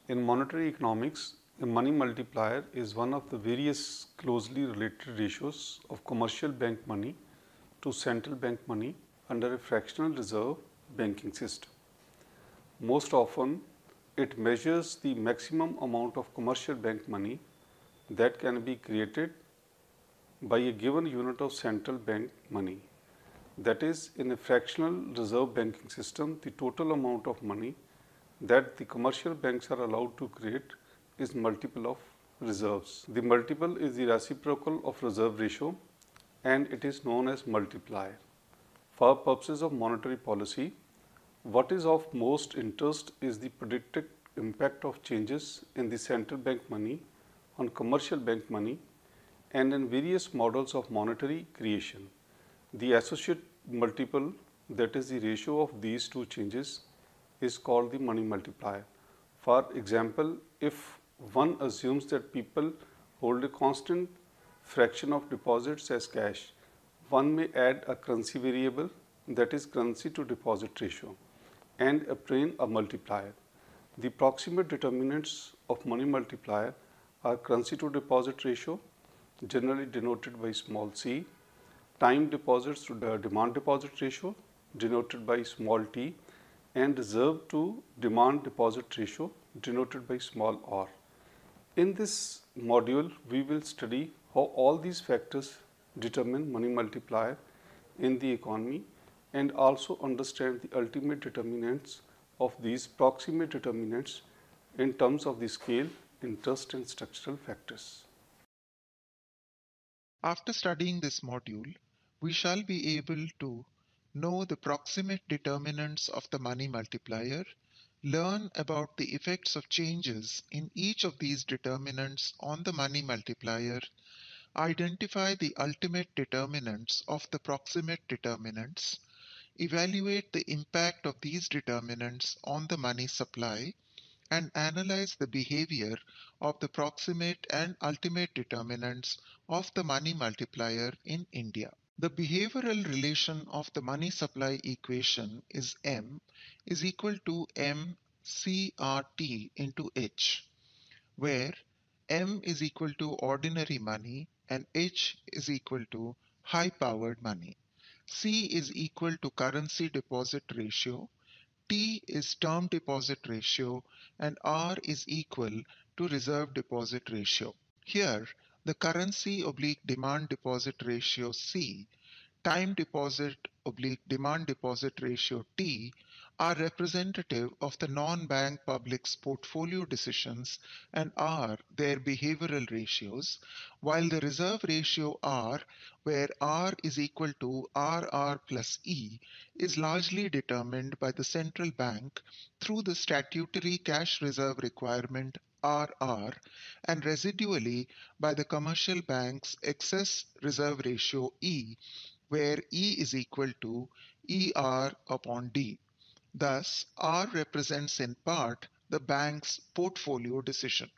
In monetary economics, the money multiplier is one of the various closely related ratios of commercial bank money to central bank money under a fractional reserve banking system. Most often, it measures the maximum amount of commercial bank money that can be created by a given unit of central bank money. That is, in a fractional reserve banking system, the total amount of money that the commercial banks are allowed to create is multiple of reserves. The multiple is the reciprocal of reserve ratio and it is known as multiplier. For purposes of monetary policy, what is of most interest is the predicted impact of changes in the central bank money on commercial bank money and in various models of monetary creation. The associate multiple, that is the ratio of these two changes, is called the money multiplier. For example, if one assumes that people hold a constant fraction of deposits as cash, one may add a currency variable, that is currency to deposit ratio, and obtain a multiplier. The proximate determinants of money multiplier are currency to deposit ratio, generally denoted by small c, time deposits to the demand deposit ratio, denoted by small t, and reserve to demand deposit ratio, denoted by small r. In this module, we will study how all these factors determine money multiplier in the economy and also understand the ultimate determinants of these proximate determinants in terms of the scale, interest and structural factors. After studying this module, we shall be able to know the proximate determinants of the money multiplier, learn about the effects of changes in each of these determinants on the money multiplier, identify the ultimate determinants of the proximate determinants, evaluate the impact of these determinants on the money supply, and analyze the behavior of the proximate and ultimate determinants of the money multiplier in India. The behavioral relation of the money supply equation is M is equal to M CRT into H, where M is equal to ordinary money and H is equal to high powered money. C is equal to currency deposit ratio, T is term deposit ratio, and R is equal to reserve deposit ratio. Here, the currency oblique demand deposit ratio C, time deposit oblique demand deposit ratio T are representative of the non-bank public's portfolio decisions and are their behavioral ratios, while the reserve ratio R, where R is equal to RR plus E, is largely determined by the central bank through the statutory cash reserve requirement RR and residually by the commercial bank's excess reserve ratio E, where E is equal to ER upon D. Thus, R represents in part the bank's portfolio decision.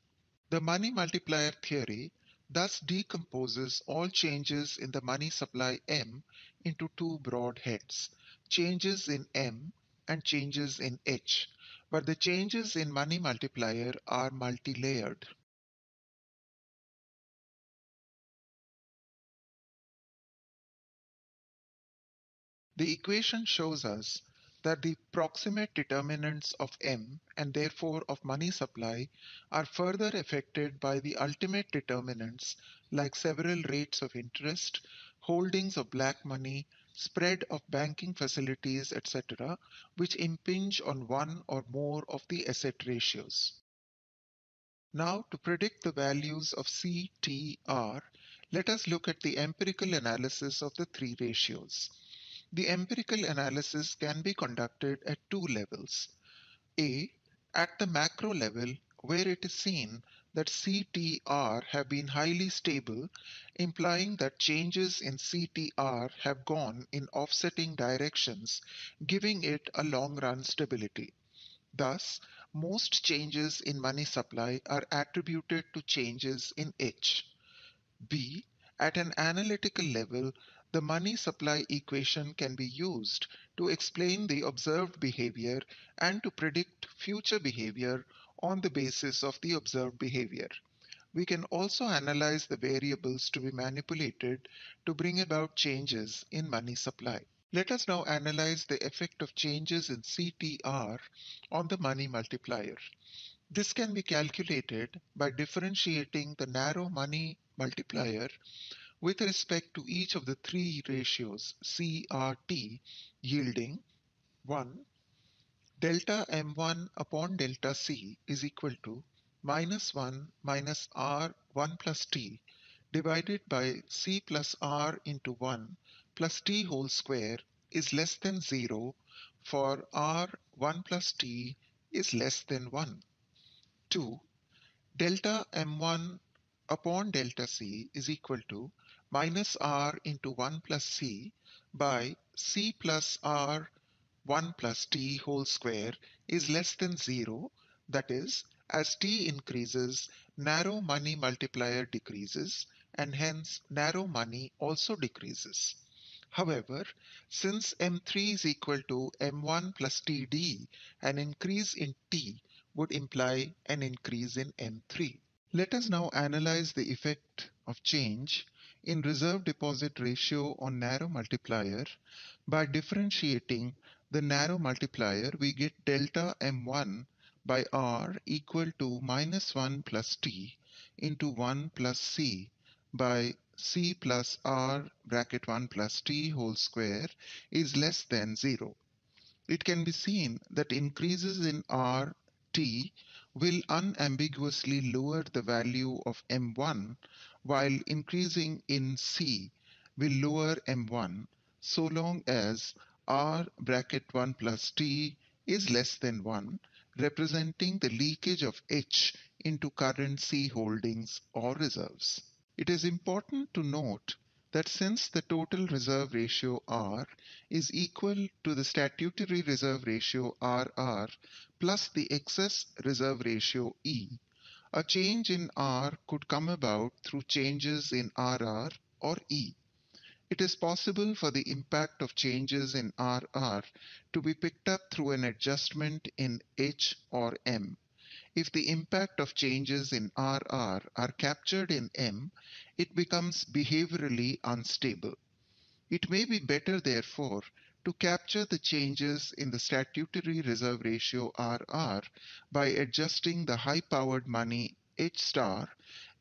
The money multiplier theory thus decomposes all changes in the money supply M into two broad heads, changes in M and changes in H, but the changes in money multiplier are multi-layered. The equation shows us that the proximate determinants of M and therefore of money supply are further affected by the ultimate determinants like several rates of interest, holdings of black money, spread of banking facilities, etc., which impinge on one or more of the asset ratios. Now, to predict the values of C, T, R, let us look at the empirical analysis of the three ratios. The empirical analysis can be conducted at two levels. A, at the macro level, where it is seen that CTR have been highly stable, implying that changes in CTR have gone in offsetting directions, giving it a long-run stability. Thus, most changes in money supply are attributed to changes in H. B, at an analytical level, the money supply equation can be used to explain the observed behavior and to predict future behavior on the basis of the observed behavior. We can also analyze the variables to be manipulated to bring about changes in money supply. Let us now analyze the effect of changes in CTR on the money multiplier. This can be calculated by differentiating the narrow money multiplier with respect to each of the three ratios CRT, yielding 1. Delta M1 upon delta C is equal to minus 1 minus R1 plus T divided by C plus R into 1 plus T whole square is less than 0 for R1 plus T is less than 1. 2. Delta M1 upon delta C is equal to minus R into 1 plus C by C plus R 1 plus T whole square is less than 0. That is, as T increases, narrow money multiplier decreases and hence narrow money also decreases. However, since M3 is equal to M1 plus TD, an increase in T would imply an increase in M3. Let us now analyze the effect of change in reserve deposit ratio on narrow multiplier. By differentiating the narrow multiplier, we get delta M1 by R equal to minus 1 plus T into 1 plus C by C plus R bracket 1 plus T whole square is less than 0. It can be seen that increases in R T will unambiguously lower the value of M1, while increasing in C will lower M1 so long as R bracket 1 plus T is less than 1, representing the leakage of H into current C holdings or reserves. It is important to note that since the total reserve ratio R is equal to the statutory reserve ratio RR plus the excess reserve ratio E, a change in R could come about through changes in RR or E. It is possible for the impact of changes in RR to be picked up through an adjustment in H or M. If the impact of changes in RR are captured in M, it becomes behaviorally unstable. It may be better, therefore, to capture the changes in the statutory reserve ratio RR by adjusting the high-powered money H star,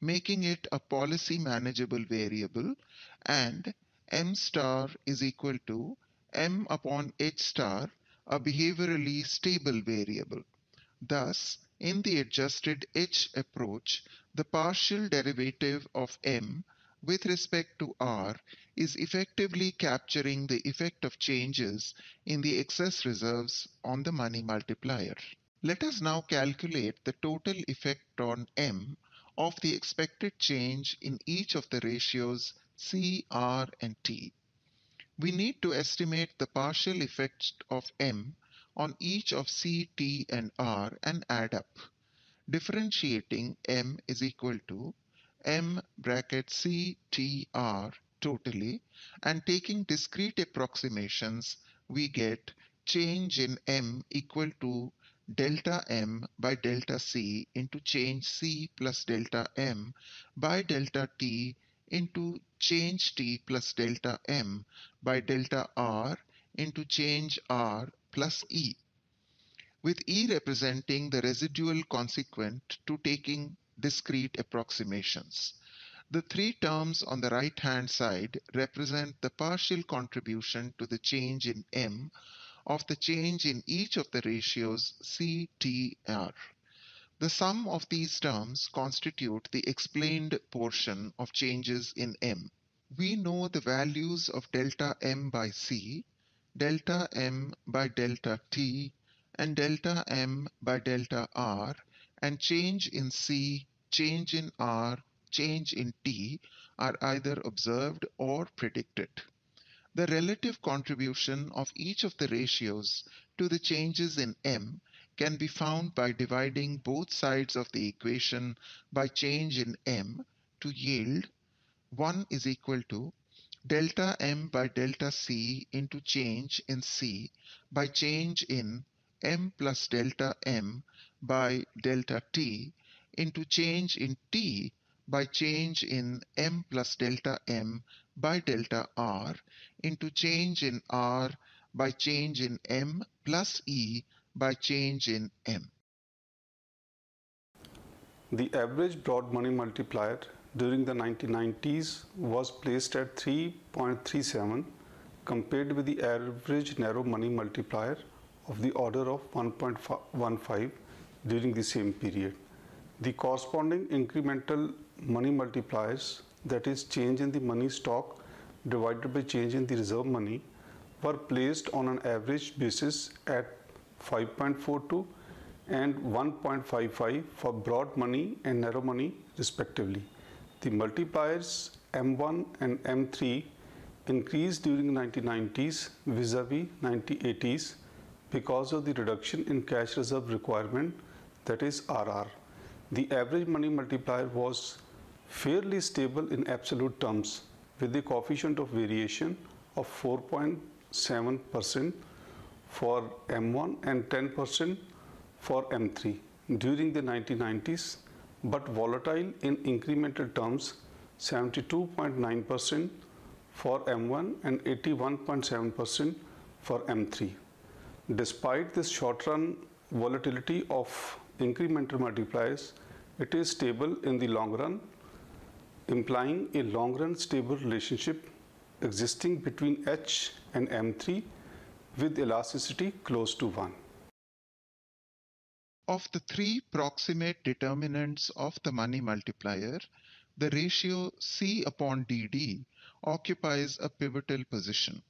making it a policy manageable variable, and M star is equal to M upon H star, a behaviorally stable variable. Thus, in the adjusted H approach, the partial derivative of M with respect to R is effectively capturing the effect of changes in the excess reserves on the money multiplier. Let us now calculate the total effect on M of the expected change in each of the ratios C, R, and T. We need to estimate the partial effect of M on each of C, T, and R and add up. Differentiating M is equal to M bracket C, T, R totally, and taking discrete approximations, we get change in M equal to delta M by delta C into change C plus delta M by delta T into change T plus delta M by delta R into change R plus E, with E representing the residual consequent to taking discrete approximations. The three terms on the right-hand side represent the partial contribution to the change in M of the change in each of the ratios C, T, R. The sum of these terms constitute the explained portion of changes in M. We know the values of delta M by C, delta M by delta T, and delta M by delta R, and change in C, change in R, change in T are either observed or predicted. The relative contribution of each of the ratios to the changes in M can be found by dividing both sides of the equation by change in M to yield 1 is equal to delta M by delta C into change in C by change in M plus delta M by delta T into change in T by change in M plus delta M by delta R into change in R by change in M plus E by change in M. The average broad money multiplier during the 1990s was placed at 3.37 compared with the average narrow money multiplier of the order of 1.15 during the same period. The corresponding incremental money multipliers, that is change in the money stock divided by change in the reserve money, were placed on an average basis at 5.42 and 1.55 for broad money and narrow money respectively. The multipliers M1 and M3 increased during the 1990s vis-a-vis 1980s because of the reduction in cash reserve requirement, that is RR. The average money multiplier was fairly stable in absolute terms with a coefficient of variation of 4.7% for M1 and 10% for M3 during the 1990s, but volatile in incremental terms, 72.9% for M1 and 81.7% for M3. Despite this short-run volatility of incremental multipliers, it is stable in the long run, implying a long-run stable relationship existing between H and M3 with elasticity close to 1. Of the three proximate determinants of the money multiplier, the ratio C upon DD occupies a pivotal position.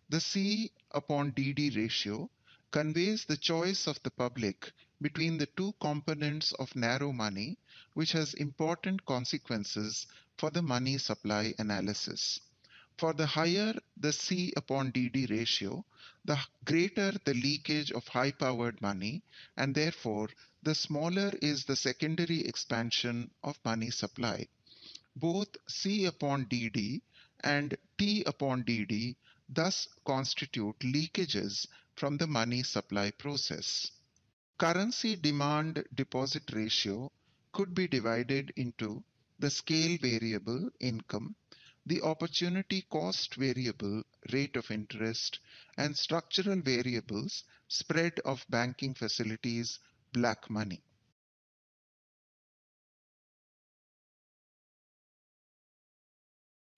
The C upon DD ratio conveys the choice of the public between the two components of narrow money, which has important consequences for the money supply analysis. For the higher the C upon DD ratio, the greater the leakage of high-powered money, and therefore the smaller is the secondary expansion of money supply. Both C upon DD and T upon DD thus constitute leakages from the money supply process. Currency demand deposit ratio could be divided into the scale variable income, the opportunity cost variable rate of interest, and structural variables spread of banking facilities black money.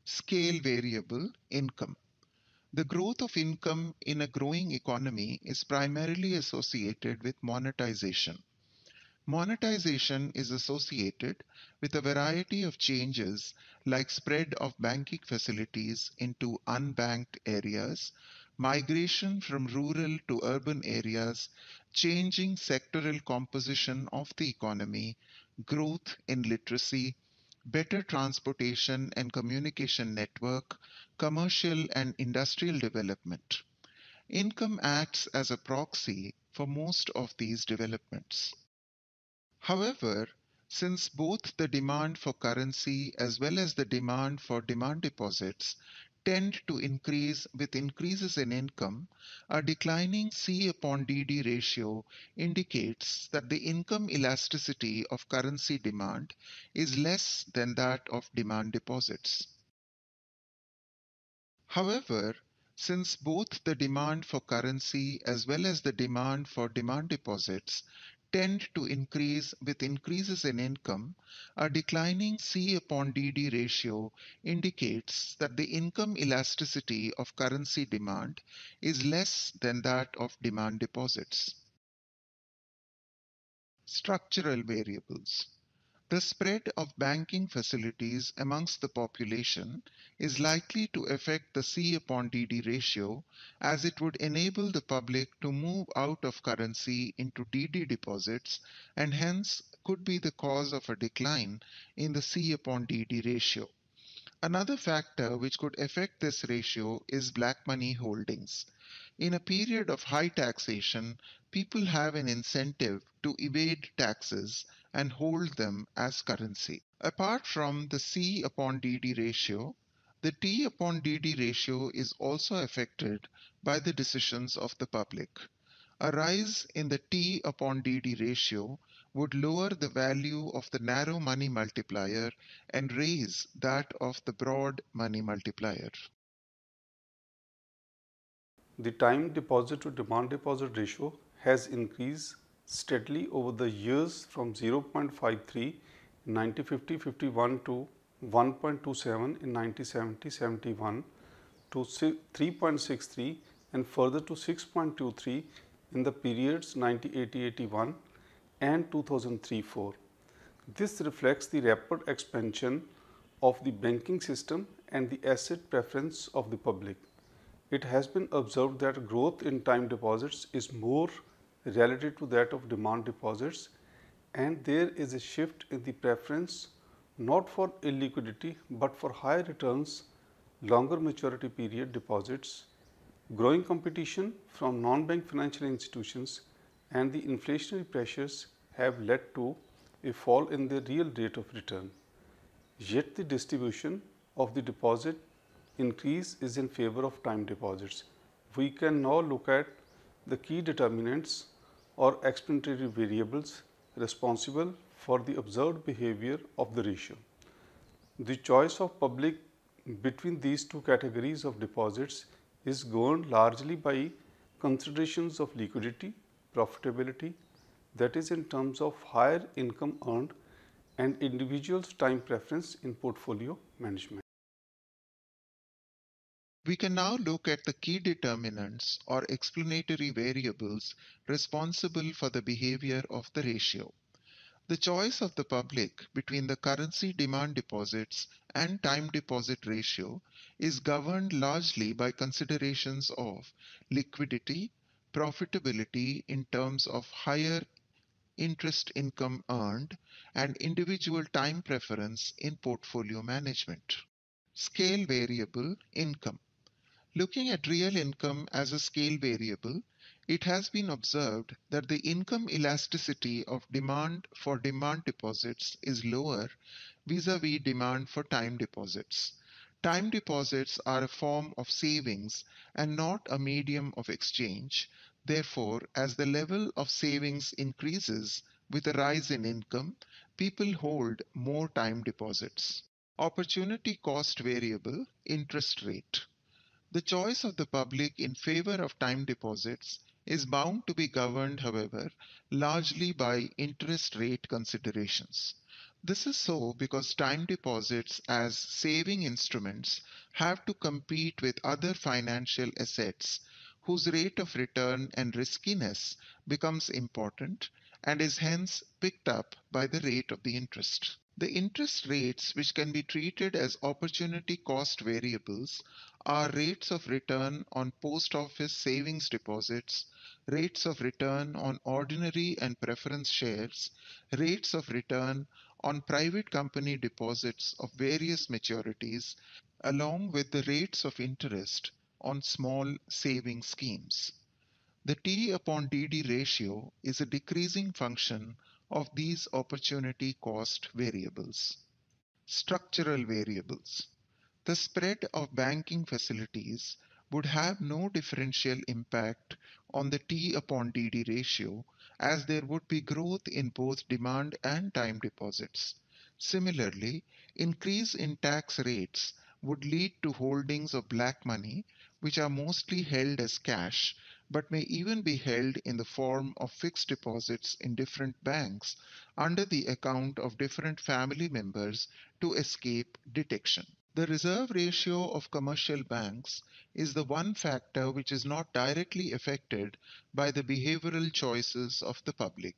Scale variable income. The growth of income in a growing economy is primarily associated with monetization. Monetization is associated with a variety of changes like spread of banking facilities into unbanked areas, migration from rural to urban areas, changing sectoral composition of the economy, growth in literacy, better transportation and communication network, commercial and industrial development. Income acts as a proxy for most of these developments. However, since both the demand for currency as well as the demand for demand deposits tend to increase with increases in income, a declining C upon DD ratio indicates that the income elasticity of currency demand is less than that of demand deposits. However, since both the demand for currency as well as the demand for demand deposits tend to increase with increases in income, a declining C upon DD ratio indicates that the income elasticity of currency demand is less than that of demand deposits. Structural variables. The spread of banking facilities amongst the population is likely to affect the C upon DD ratio, as it would enable the public to move out of currency into DD deposits and hence could be the cause of a decline in the C upon DD ratio. Another factor which could affect this ratio is black money holdings. In a period of high taxation, people have an incentive to evade taxes and hold them as currency. Apart from the C upon DD ratio, The T upon DD ratio is also affected by the decisions of the public. A rise in the T upon DD ratio would lower the value of the narrow money multiplier and raise that of the broad money multiplier. The time deposit to demand deposit ratio has increased steadily over the years from 0.53 in 1950-51 to 1.27 in 1970-71 to 3.63 and further to 6.23 in the periods 1980-81 and 2003-4. This reflects the rapid expansion of the banking system and the asset preference of the public. It has been observed that growth in time deposits is more relative to that of demand deposits, and there is a shift in the preference not for illiquidity but for higher returns, longer maturity period deposits. Growing competition from non-bank financial institutions and the inflationary pressures have led to a fall in the real rate of return. Yet the distribution of the deposit increase is in favor of time deposits. We can now look at the key determinants or explanatory variables responsible for the observed behavior of the ratio. The choice of public between these two categories of deposits is governed largely by considerations of liquidity, profitability, that is in terms of higher income earned, and individuals' time preference in portfolio management. We can now look at the key determinants or explanatory variables responsible for the behavior of the ratio. The choice of the public between the currency demand deposits and time deposit ratio is governed largely by considerations of liquidity, profitability in terms of higher interest income earned, and individual time preference in portfolio management. Scale variable income. Looking at real income as a scale variable, it has been observed that the income elasticity of demand for demand deposits is lower vis-à-vis demand for time deposits. Time deposits are a form of savings and not a medium of exchange. Therefore, as the level of savings increases with a rise in income, people hold more time deposits. Opportunity cost variable interest rate. The choice of the public in favor of time deposits is bound to be governed, however, largely by interest rate considerations. This is so because time deposits as saving instruments have to compete with other financial assets whose rate of return and riskiness becomes important and is hence picked up by the rate of the interest. The interest rates which can be treated as opportunity cost variables are rates of return on post office savings deposits, rates of return on ordinary and preference shares, rates of return on private company deposits of various maturities, along with the rates of interest on small saving schemes. The T upon DD ratio is a decreasing function of these opportunity cost variables. Structural variables. The spread of banking facilities would have no differential impact on the T upon DD ratio as there would be growth in both demand and time deposits. Similarly, increase in tax rates would lead to holdings of black money, which are mostly held as cash, but may even be held in the form of fixed deposits in different banks under the account of different family members to escape detection. The reserve ratio of commercial banks is the one factor which is not directly affected by the behavioral choices of the public.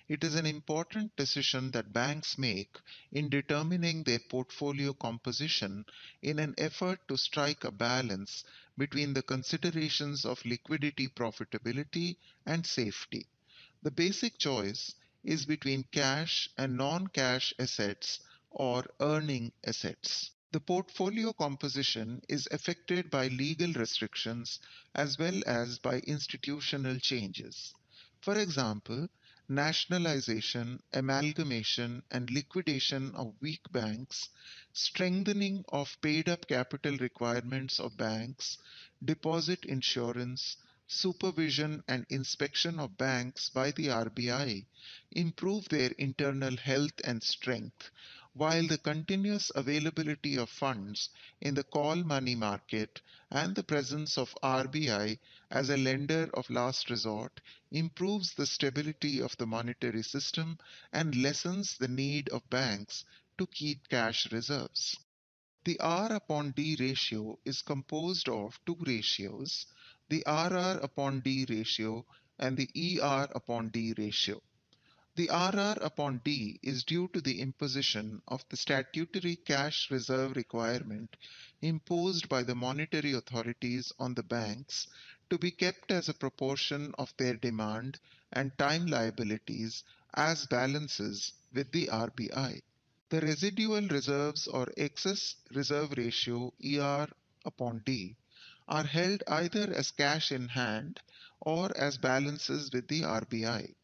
It is an important decision that banks make in determining their portfolio composition in an effort to strike a balance between the considerations of liquidity, profitability, and safety. The basic choice is between cash and non-cash assets or earning assets. The portfolio composition is affected by legal restrictions as well as by institutional changes. For example, nationalization, amalgamation, and liquidation of weak banks, strengthening of paid-up capital requirements of banks, deposit insurance, supervision and inspection of banks by the RBI improve their internal health and strength, while the continuous availability of funds in the call money market and the presence of RBI as a lender of last resort improves the stability of the monetary system and lessens the need of banks to keep cash reserves. The R upon D ratio is composed of two ratios, the RR upon D ratio and the ER upon D ratio. The RR upon D is due to the imposition of the statutory cash reserve requirement imposed by the monetary authorities on the banks to be kept as a proportion of their demand and time liabilities as balances with the RBI. The residual reserves or excess reserve ratio ER upon D are held either as cash in hand or as balances with the RBI.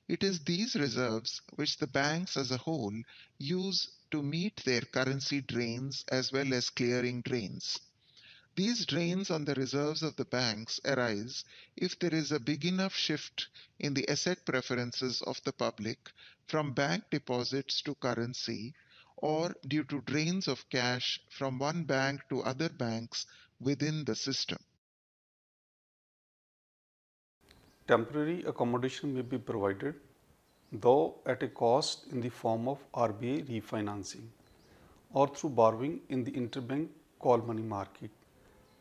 It is these reserves which the banks as a whole use to meet their currency drains as well as clearing drains. These drains on the reserves of the banks arise if there is a big enough shift in the asset preferences of the public from bank deposits to currency or due to drains of cash from one bank to other banks within the system. Temporary accommodation may be provided, though at a cost in the form of RBI refinancing or through borrowing in the interbank call money market.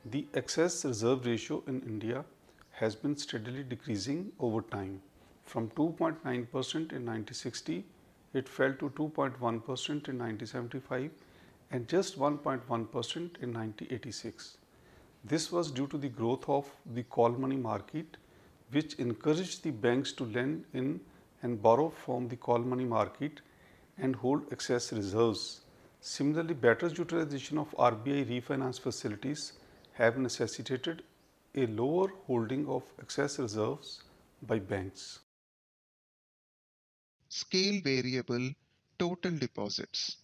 The excess reserve ratio in India has been steadily decreasing over time. From 2.9% in 1960, it fell to 2.1% in 1975 and just 1.1% in 1986. This was due to the growth of the call money market, which encouraged the banks to lend in and borrow from the call money market and hold excess reserves. Similarly, better utilization of RBI refinance facilities have necessitated a lower holding of excess reserves by banks. Scale variable total deposits.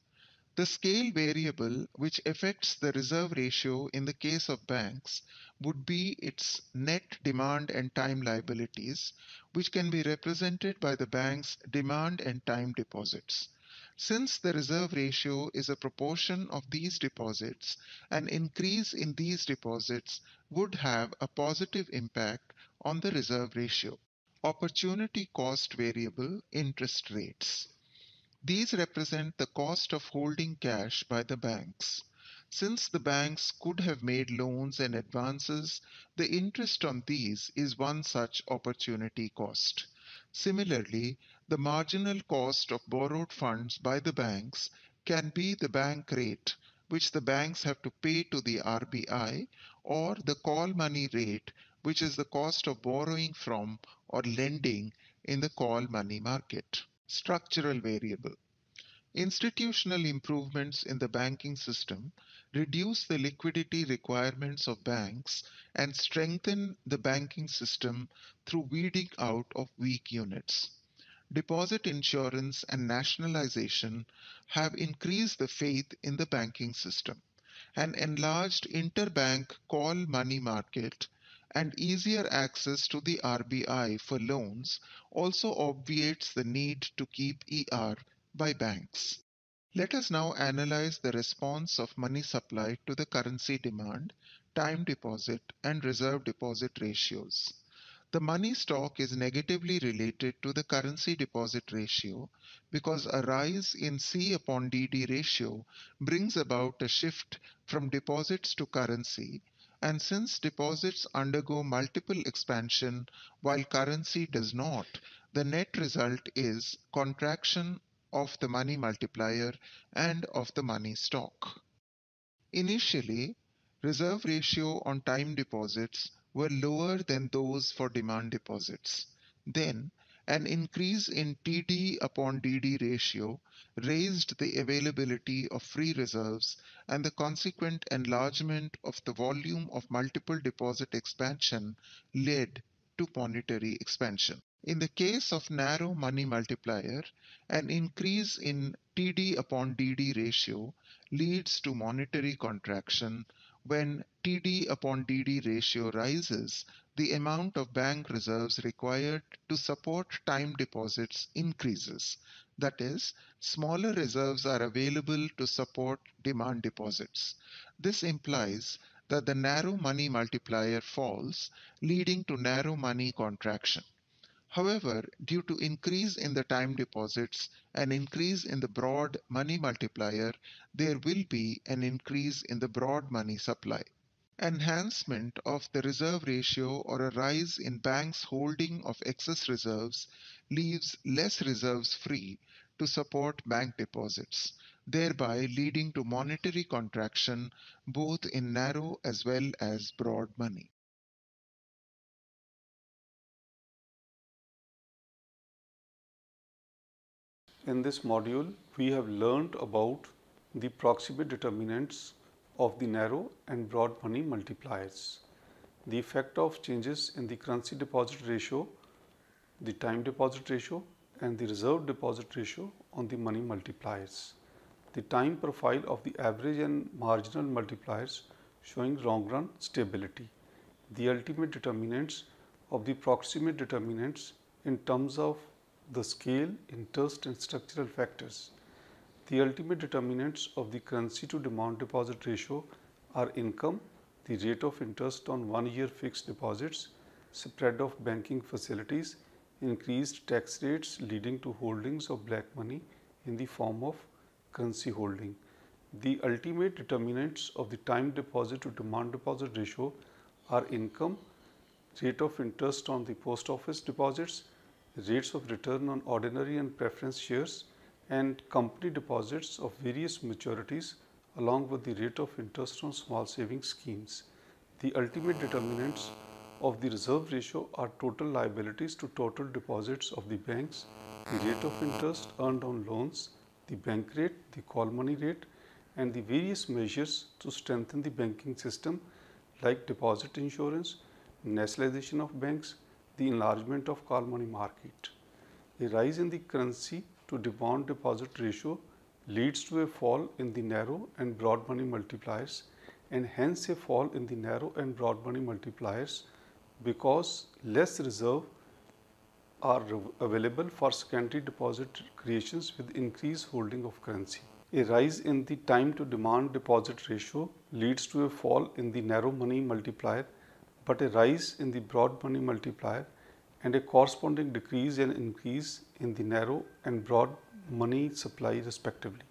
The scale variable which affects the reserve ratio in the case of banks would be its net demand and time liabilities, which can be represented by the bank's demand and time deposits. Since the reserve ratio is a proportion of these deposits, an increase in these deposits would have a positive impact on the reserve ratio. Opportunity cost variable interest rates. These represent the cost of holding cash by the banks. Since the banks could have made loans and advances, the interest on these is one such opportunity cost. Similarly, the marginal cost of borrowed funds by the banks can be the bank rate, which the banks have to pay to the RBI, or the call money rate, which is the cost of borrowing from or lending in the call money market. Structural variable. Institutional improvements in the banking system reduce the liquidity requirements of banks and strengthen the banking system through weeding out of weak units. Deposit insurance and nationalization have increased the faith in the banking system. An enlarged interbank call money market and easier access to the RBI for loans also obviates the need to keep ER by banks. Let us now analyze the response of money supply to the currency demand, time deposit, and reserve deposit ratios. The money stock is negatively related to the currency deposit ratio because a rise in C upon DD ratio brings about a shift from deposits to currency, and since deposits undergo multiple expansion while currency does not, the net result is contraction of the money multiplier and of the money stock. Initially, reserve ratio on time deposits were lower than those for demand deposits. Then, an increase in TD upon DD ratio raised the availability of free reserves, and the consequent enlargement of the volume of multiple deposit expansion led to monetary expansion. In the case of narrow money multiplier, an increase in TD upon DD ratio leads to monetary contraction. When TD upon DD ratio rises, the amount of bank reserves required to support time deposits increases. That is, smaller reserves are available to support demand deposits. This implies that the narrow money multiplier falls, leading to narrow money contraction. However, due to increase in the time deposits and increase in the broad money multiplier, there will be an increase in the broad money supply. Enhancement of the reserve ratio or a rise in banks' holding of excess reserves leaves less reserves free to support bank deposits, thereby leading to monetary contraction both in narrow as well as broad money. In this module, we have learned about the proximate determinants of the narrow and broad money multipliers, the effect of changes in the currency deposit ratio, the time deposit ratio, and the reserve deposit ratio on the money multipliers, the time profile of the average and marginal multipliers showing long run stability, the ultimate determinants of the proximate determinants in terms of the scale, interest, and structural factors. The ultimate determinants of the currency to demand deposit ratio are income, the rate of interest on 1-year fixed deposits, spread of banking facilities, increased tax rates leading to holdings of black money in the form of currency holding. The ultimate determinants of the time deposit to demand deposit ratio are income, rate of interest on the post office deposits, rates of return on ordinary and preference shares, and company deposits of various maturities along with the rate of interest on small savings schemes. The ultimate determinants of the reserve ratio are total liabilities to total deposits of the banks, the rate of interest earned on loans, the bank rate, the call money rate, and the various measures to strengthen the banking system like deposit insurance, nationalization of banks, the enlargement of call money market. A rise in the currency to demand deposit ratio leads to a fall in the narrow and broad money multipliers, and hence a fall in the narrow and broad money multipliers because less reserve are available for secondary deposit creations with increased holding of currency. A rise in the time to demand deposit ratio leads to a fall in the narrow money multiplier, but a rise in the broad money multiplier and a corresponding decrease and increase in the narrow and broad money supply respectively.